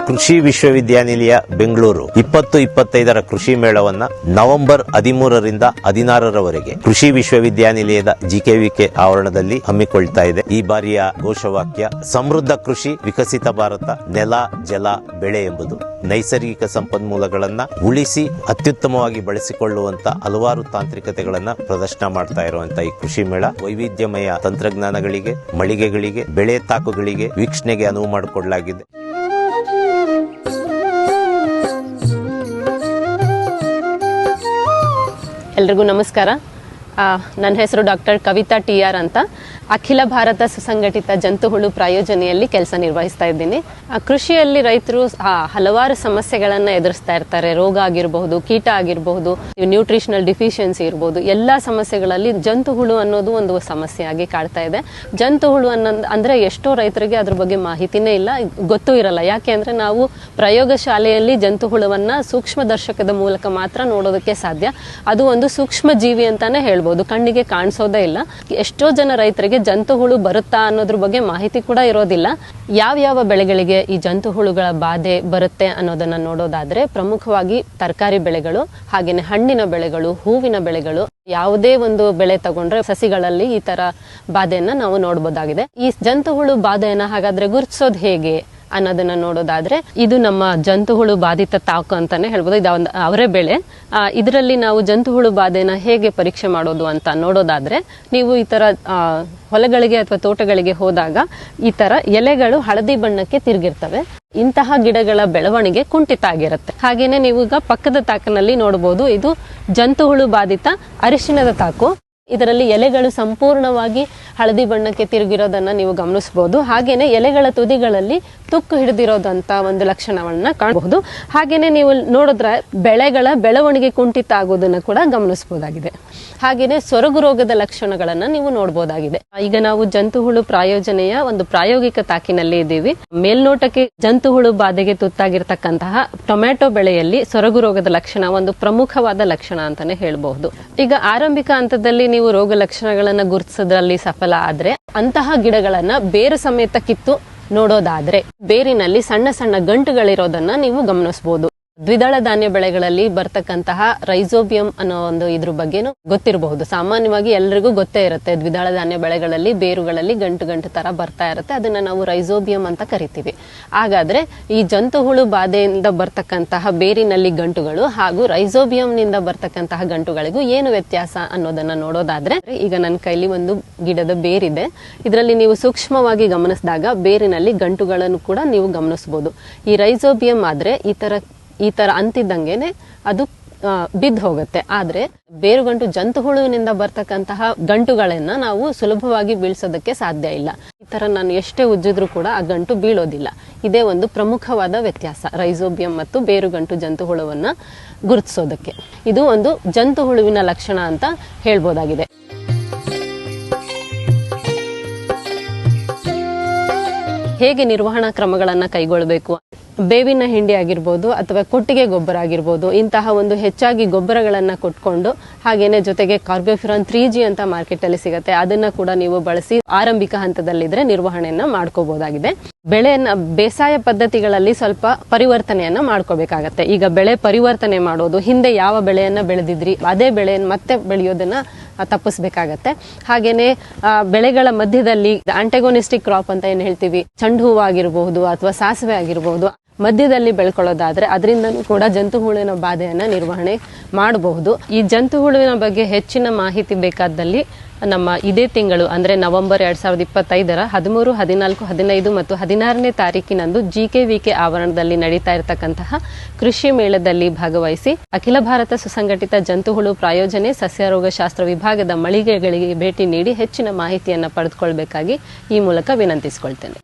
ಕೃಷಿ ವಿಶ್ವವಿದ್ಯಾನಿಲಯ ಬೆಂಗಳೂರು 2025 ಕೃಷಿ ಮೇಳವನ್ನ ನವೆಂಬರ್ 13ರಿಂದ 16ರವರೆಗೆ ಕೃಷಿ ವಿಶ್ವವಿದ್ಯಾನಿಲಯದ ಜಿಕೆವಿಕೆ ಆವರಣದಲ್ಲಿ ಹಮ್ಮಿಕೊಳ್ತಾ ಇದೆ. ಈ ಬಾರಿಯ ಘೋಷವಾಕ್ಯ ಸಮೃದ್ಧ ಕೃಷಿ ವಿಕಸಿತ ಭಾರತ, ನೆಲ ಜಲ ಬೆಳೆ ಎಂಬುದು. ನೈಸರ್ಗಿಕ ಸಂಪನ್ಮೂಲಗಳನ್ನ ಉಳಿಸಿ ಅತ್ಯುತ್ತಮವಾಗಿ ಬಳಸಿಕೊಳ್ಳುವಂತ ಹಲವಾರು ತಾಂತ್ರಿಕತೆಗಳನ್ನ ಪ್ರದರ್ಶನ ಮಾಡ್ತಾ ಇರುವಂತ ಈ ಕೃಷಿ ಮೇಳ ವೈವಿಧ್ಯಮಯ ತಂತ್ರಜ್ಞಾನಗಳಿಗೆ, ಮಳಿಗೆಗಳಿಗೆ, ಬೆಳೆ ತಾಕುಗಳಿಗೆ ವೀಕ್ಷಣೆಗೆ ಅನುವು ಮಾಡಿಕೊಡಲಾಗಿದೆ. ಎಲ್ರಿಗೂ ನಮಸ್ಕಾರ. ನನ್ನ ಹೆಸರು ಡಾಕ್ಟರ್ ಕವಿತಾ ಟಿ.ಆರ್. ಅಂತ ಅಖಿಲ ಭಾರತ ಸುಸಂಘಟಿತ ಜಂತುಹುಳು ಪ್ರಾಯೋಜನೆಯಲ್ಲಿ ಕೆಲಸ ನಿರ್ವಹಿಸ್ತಾ ಇದ್ದೀನಿ. ಕೃಷಿಯಲ್ಲಿ ರೈತರು ಹಲವಾರು ಸಮಸ್ಯೆಗಳನ್ನು ಎದುರಿಸ್ತಾ ಇರ್ತಾರೆ. ರೋಗ ಆಗಿರಬಹುದು, ಕೀಟ ಆಗಿರಬಹುದು, ನ್ಯೂಟ್ರಿಷನಲ್ ಡಿಫಿಷಿಯನ್ಸಿ ಇರಬಹುದು. ಎಲ್ಲ ಸಮಸ್ಯೆಗಳಲ್ಲಿ ಜಂತುಹುಳು ಅನ್ನೋದು ಒಂದು ಸಮಸ್ಯೆ ಆಗಿ ಕಾಡ್ತಾ ಇದೆ. ಜಂತುಹುಳು ಅಂದ್ರೆ ಎಷ್ಟೋ ರೈತರಿಗೆ ಅದ್ರ ಬಗ್ಗೆ ಮಾಹಿತಿನೇ ಇಲ್ಲ, ಗೊತ್ತೂ ಇರಲ್ಲ. ಯಾಕೆ ಅಂದ್ರೆ ನಾವು ಪ್ರಯೋಗಶಾಲೆಯಲ್ಲಿ ಜಂತುಹುಳುವನ್ನ ಸೂಕ್ಷ್ಮದರ್ಶಕದ ಮೂಲಕ ಮಾತ್ರ ನೋಡೋದಕ್ಕೆ ಸಾಧ್ಯ. ಅದು ಒಂದು ಸೂಕ್ಷ್ಮ ಜೀವಿ ಅಂತಾನೆ ಹೇಳ್ಬೋದು, ಕಣ್ಣಿಗೆ ಕಾಣಿಸೋದೇ ಇಲ್ಲ. ಎಷ್ಟೋ ಜನ ರೈತರಿಗೆ ಜಂತುಹುಳು ಬರುತ್ತಾ ಅನ್ನೋದ್ರ ಬಗ್ಗೆ ಮಾಹಿತಿ ಕೂಡ ಇರೋದಿಲ್ಲ. ಯಾವ ಬೆಳೆಗಳಿಗೆ ಈ ಜಂತುಹುಳುಗಳ ಬಾಧೆ ಬರುತ್ತೆ ಅನ್ನೋದನ್ನ ನೋಡೋದಾದ್ರೆ ಪ್ರಮುಖವಾಗಿ ತರಕಾರಿ ಬೆಳೆಗಳು, ಹಾಗೇನೆ ಹಣ್ಣಿನ ಬೆಳೆಗಳು, ಹೂವಿನ ಬೆಳೆಗಳು, ಯಾವುದೇ ಒಂದು ಬೆಳೆ ತಗೊಂಡ್ರೆ ಸಸಿಗಳಲ್ಲಿ ಈ ತರ ಬಾಧೆಯನ್ನ ನಾವು ನೋಡಬಹುದಾಗಿದೆ. ಈ ಜಂತುಹುಳು ಬಾಧೆಯನ್ನ ಹಾಗಾದ್ರೆ ಗುರುತಿಸೋದು ಹೇಗೆ ಅನ್ನೋದನ್ನ ನೋಡೋದಾದ್ರೆ ಇದು ನಮ್ಮ ಜಂತುಹುಳು ಬಾಧಿತ ತಾಕು ಅಂತಾನೆ ಹೇಳ್ಬೋದು. ಇದು ಒಂದು ಅವರೇ ಬೆಳೆ. ಇದರಲ್ಲಿ ನಾವು ಜಂತುಹುಳು ಬಾಧೆನ ಹೇಗೆ ಪರೀಕ್ಷೆ ಮಾಡೋದು ಅಂತ ನೋಡೋದಾದ್ರೆ, ನೀವು ಈ ತರ ಹೊಲಗಳಿಗೆ ಅಥವಾ ತೋಟಗಳಿಗೆ ಹೋದಾಗ ಈ ತರ ಎಲೆಗಳು ಹಳದಿ ಬಣ್ಣಕ್ಕೆ ತಿರುಗಿರ್ತವೆ. ಇಂತಹ ಗಿಡಗಳ ಬೆಳವಣಿಗೆ ಕುಂಠಿತ ಆಗಿರುತ್ತೆ. ಹಾಗೇನೆ ನೀವು ಈಗ ಪಕ್ಕದ ತಾಕಿನಲ್ಲಿ ನೋಡಬಹುದು, ಇದು ಜಂತುಹುಳು ಬಾಧಿತ ಅರಿಶಿಣದ ತಾಕು. ಇದರಲ್ಲಿ ಎಲೆಗಳು ಸಂಪೂರ್ಣವಾಗಿ ಹಳದಿ ಬಣ್ಣಕ್ಕೆ ತಿರುಗಿರೋದನ್ನ ನೀವು ಗಮನಿಸಬಹುದು. ಹಾಗೇನೆ ಎಲೆಗಳ ತುದಿಗಳಲ್ಲಿ ತುಕ್ಕು ಹಿಡಿದಿರೋದಂತ ಒಂದು ಲಕ್ಷಣವನ್ನ ಕಾಣಬಹುದು. ಹಾಗೇನೆ ನೀವು ನೋಡಿದ್ರೆ ಬೆಳೆಗಳ ಬೆಳವಣಿಗೆ ಕುಂಠಿತ ಆಗೋದನ್ನ ಕೂಡ ಗಮನಿಸಬಹುದಾಗಿದೆ. ಹಾಗೇನೆ ಸೊರಗು ರೋಗದ ಲಕ್ಷಣಗಳನ್ನ ನೀವು ನೋಡಬಹುದಾಗಿದೆ. ಈಗ ನಾವು ಜಂತುಹುಳು ಪ್ರಾಯೋಜನೆಯ ಒಂದು ಪ್ರಾಯೋಗಿಕ ತಾಕಿನಲ್ಲಿ ಇದ್ದೀವಿ. ಮೇಲ್ನೋಟಕ್ಕೆ ಜಂತುಹುಳು ಬಾಧೆಗೆ ತುತ್ತಾಗಿರ್ತಕ್ಕಂತಹ ಟೊಮ್ಯಾಟೊ ಬೆಳೆಯಲ್ಲಿ ಸೊರಗು ರೋಗದ ಲಕ್ಷಣ ಒಂದು ಪ್ರಮುಖವಾದ ಲಕ್ಷಣ ಅಂತಾನೆ ಹೇಳಬಹುದು. ಈಗ ಆರಂಭಿಕ ಹಂತದಲ್ಲಿ ನೀವು ರೋಗ ಲಕ್ಷಣಗಳನ್ನ ಗುರುತಿಸೋದ್ರಲ್ಲಿ ಸಫಲ ಆದ್ರೆ ಅಂತಹ ಗಿಡಗಳನ್ನ ಬೇರು ಸಮೇತ ಕಿತ್ತು ನೋಡೋದಾದ್ರೆ ಬೇರಿನಲ್ಲಿ ಸಣ್ಣ ಸಣ್ಣ ಗಂಟುಗಳಿರೋದನ್ನ ನೀವು ಗಮನಿಸಬಹುದು. ದ್ವಿದಳ ಧಾನ್ಯ ಬೆಳೆಗಳಲ್ಲಿ ಬರ್ತಕ್ಕಂತಹ ರೈಸೋಬಿಯಂ ಅನ್ನೋ ಒಂದು ಇದ್ರ ಬಗ್ಗೆನೂ ಗೊತ್ತಿರಬಹುದು. ಸಾಮಾನ್ಯವಾಗಿ ಎಲ್ರಿಗೂ ಗೊತ್ತೇ ಇರುತ್ತೆ, ದ್ವಿದಳ ಧಾನ್ಯ ಬೆಳೆಗಳಲ್ಲಿ ಬೇರುಗಳಲ್ಲಿ ಗಂಟು ತರ ಬರ್ತಾ ಇರುತ್ತೆ. ಅದನ್ನ ನಾವು ರೈಸೋಬಿಯಂ ಅಂತ ಕರಿತೀವಿ. ಹಾಗಾದ್ರೆ ಈ ಜಂತುಹುಳು ಬಾಧೆಯಿಂದ ಬರ್ತಕ್ಕಂತಹ ಬೇರಿನಲ್ಲಿ ಗಂಟುಗಳು ಹಾಗೂ ರೈಸೋಬಿಯಂ ನಿಂದ ಬರ್ತಕ್ಕಂತಹ ಗಂಟುಗಳಿಗೂ ಏನು ವ್ಯತ್ಯಾಸ ಅನ್ನೋದನ್ನ ನೋಡೋದಾದ್ರೆ, ಈಗ ನನ್ನ ಕೈಲಿ ಒಂದು ಗಿಡದ ಬೇರಿದೆ. ಇದರಲ್ಲಿ ನೀವು ಸೂಕ್ಷ್ಮವಾಗಿ ಗಮನಿಸಿದಾಗ ಬೇರಿನಲ್ಲಿ ಗಂಟುಗಳನ್ನು ಕೂಡ ನೀವು ಗಮನಿಸಬಹುದು. ಈ ರೈಸೋಬಿಯಂ ಆದ್ರೆ ಈ ತರ ಅಂತಿದ್ದಂಗೆನೆ ಅದು ಬಿದ್ದು ಹೋಗುತ್ತೆ. ಆದ್ರೆ ಬೇರುಗಂಟು ಜಂತುಹುಳುವಿನಿಂದ ಬರ್ತಕ್ಕಂತಹ ಗಂಟುಗಳನ್ನ ನಾವು ಸುಲಭವಾಗಿ ಬೀಳ್ಸೋದಕ್ಕೆ ಸಾಧ್ಯ ಇಲ್ಲ. ಈ ತರ ನಾನು ಎಷ್ಟೇ ಉಜ್ಜಿದ್ರೂ ಕೂಡ ಆ ಗಂಟು ಬೀಳೋದಿಲ್ಲ. ಇದೇ ಒಂದು ಪ್ರಮುಖವಾದ ವ್ಯತ್ಯಾಸ ರೈಸೋಬಿಯಂ ಮತ್ತು ಬೇರುಗಂಟು ಜಂತುಹುಳುವನ್ನ ಗುರುತಿಸೋದಕ್ಕೆ. ಇದು ಒಂದು ಜಂತುಹುಳುವಿನ ಲಕ್ಷಣ ಅಂತ ಹೇಳ್ಬೋದಾಗಿದೆ. ಹೇಗೆ ನಿರ್ವಹಣಾ ಕ್ರಮಗಳನ್ನ ಕೈಗೊಳ್ಳಬೇಕು? ಬೇವಿನ ಹಿಂಡಿ ಆಗಿರ್ಬೋದು ಅಥವಾ ಕೊಟ್ಟಿಗೆ ಗೊಬ್ಬರ ಆಗಿರ್ಬೋದು, ಇಂತಹ ಒಂದು ಹೆಚ್ಚಾಗಿ ಗೊಬ್ಬರಗಳನ್ನ ಕೊಟ್ಕೊಂಡು, ಹಾಗೇನೆ ಜೊತೆಗೆ ಕಾರ್ಬೋಫಿರಾನ್ 3G ಅಂತ ಮಾರ್ಕೆಟ್ ಅಲ್ಲಿ ಸಿಗುತ್ತೆ, ಅದನ್ನ ಕೂಡ ನೀವು ಬಳಸಿ ಆರಂಭಿಕ ಹಂತದಲ್ಲಿದ್ರೆ ನಿರ್ವಹಣೆಯನ್ನ ಮಾಡ್ಕೋಬಹುದಾಗಿದೆ. ಬೆಳೆಯನ್ನ ಬೇಸಾಯ ಪದ್ಧತಿಗಳಲ್ಲಿ ಸ್ವಲ್ಪ ಪರಿವರ್ತನೆಯನ್ನ ಮಾಡ್ಕೋಬೇಕಾಗತ್ತೆ. ಈಗ ಬೆಳೆ ಪರಿವರ್ತನೆ ಮಾಡೋದು, ಹಿಂದೆ ಯಾವ ಬೆಳೆಯನ್ನ ಬೆಳೆದಿದ್ರಿ ಅದೇ ಬೆಳೆಯನ್ನ ಮತ್ತೆ ಬೆಳೆಯೋದನ್ನ ತಪ್ಪಿಸ್ಬೇಕಾಗತ್ತೆ. ಹಾಗೇನೆ ಬೆಳೆಗಳ ಮಧ್ಯದಲ್ಲಿ ಆಂಟೆಗೋನಿಸ್ಟಿಕ್ ಕ್ರಾಪ್ ಅಂತ ಏನ್ ಹೇಳ್ತೀವಿ, ಚೆಂಡು ಹೂವು ಆಗಿರಬಹುದು ಅಥವಾ ಸಾಸಿವೆ ಆಗಿರಬಹುದು, ಮಧ್ಯದಲ್ಲಿ ಬೆಳ್ಕೊಳ್ಳೋದಾದ್ರೆ ಅದರಿಂದನೂ ಕೂಡ ಜಂತುಹುಳುವಿನ ಬಾಧೆಯನ್ನ ನಿರ್ವಹಣೆ ಮಾಡಬಹುದು. ಈ ಜಂತುಹುಳುವಿನ ಬಗ್ಗೆ ಹೆಚ್ಚಿನ ಮಾಹಿತಿ ಬೇಕಾದಲ್ಲಿ ನಮ್ಮ ಇದೇ ತಿಂಗಳು ಅಂದ್ರೆ ನವೆಂಬರ್ 2025 13, 14, 15 ಮತ್ತು 16ನೇ ತಾರೀಕಿನಂದು ಜಿಕೆವಿಕೆ ಆವರಣದಲ್ಲಿ ನಡೀತಾ ಇರತಕ್ಕಂತಹ ಕೃಷಿ ಮೇಳದಲ್ಲಿ ಭಾಗವಹಿಸಿ ಅಖಿಲ ಭಾರತ ಸುಸಂಘಟಿತ ಜಂತುಹುಳು ಪ್ರಾಯೋಜನೆ ಸಸ್ಯರೋಗಶಾಸ್ತ್ರ ವಿಭಾಗದ ಮಳಿಗೆಗಳಿಗೆ ಭೇಟಿ ನೀಡಿ ಹೆಚ್ಚಿನ ಮಾಹಿತಿಯನ್ನ ಪಡೆದುಕೊಳ್ಳಬೇಕಾಗಿ ಈ ಮೂಲಕ ವಿನಂತಿಸಿಕೊಳ್ತೇನೆ.